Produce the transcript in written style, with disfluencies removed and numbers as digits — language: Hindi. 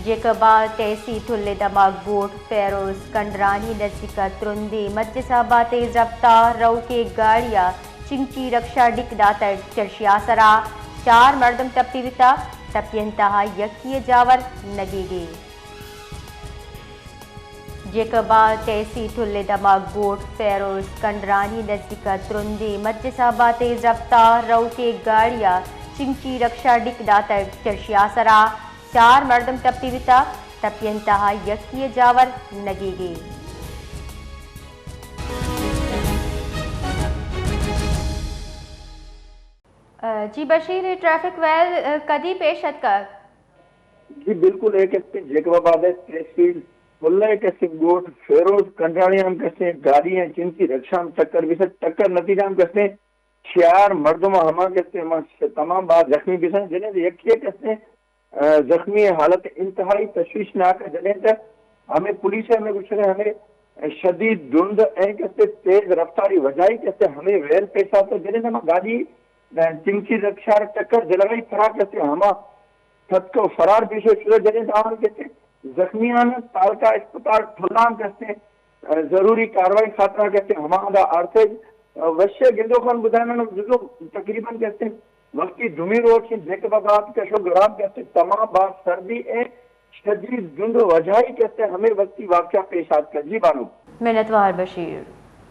जेकबाल तहसी थुल्ले दमाग बोट फेरोज कंडरानी नजदीका त्रुंदी मज्जिसाबा तेज रफ्तार रऊ के गाड़िया चिंची रक्षा डिकदा चर्शिया सरा 4 मर्दम टप्पी विता टप्पी इंतहा यकी जावर नगेगे जेकबाल तहसी थुल्ले दमाग बोट फेरोज कंडरानी नजदीका त्रुंदी मज्जिसाबा तेज रफ्तार रऊ के गाड़िया चिंची रक्षा डिकदा चर्शिया सरा 4 मर्दम टप्पी विता टप्पी इंतहा यकी जावर नगेगे जी बशीर ट्रैफिक वेल कदी पेशत कर जी बिल्कुल एक जेकबाबाद तहसील मुल्ला कैसे गोट फेरोज कंडाणी हम कैसे गाड़ी है जिनकी रक्षा में टक्कर भी टक्कर नतीजा हम कैसे 4 मर्दों हम कैसे तमाम बात जख्मी भी जिन्हें यकी कैसे जख्मी हालत इंतहाई तशवीशनाक है जने हमें पुलिस हमें कुछ हमें शदीद धुंध कैसे तेज रफ्तारी वजाई कैसे हमें वेल पेश आता जने हम गाड़ी चिंकी रक्षा टक्कर जलवाई फरार कैसे हम थक को फरार पीछे शुरू जने कैसे जख्मियान तालका अस्पताल ठुल्लाम कैसे जरूरी कार्रवाई खातरा कैसे हमारा आर्थिक वश्य गिंदो खान बुधाना जो तकरीबन कहते वक्ती धुमी रोड से जेकबाबाद का शोगराब कहते तमाम बात सर्दी शदीद धुंध वजाई कहते हमें वक्ती वाक़या पेश आत कर जी बानो मिन्नतवार बशीर।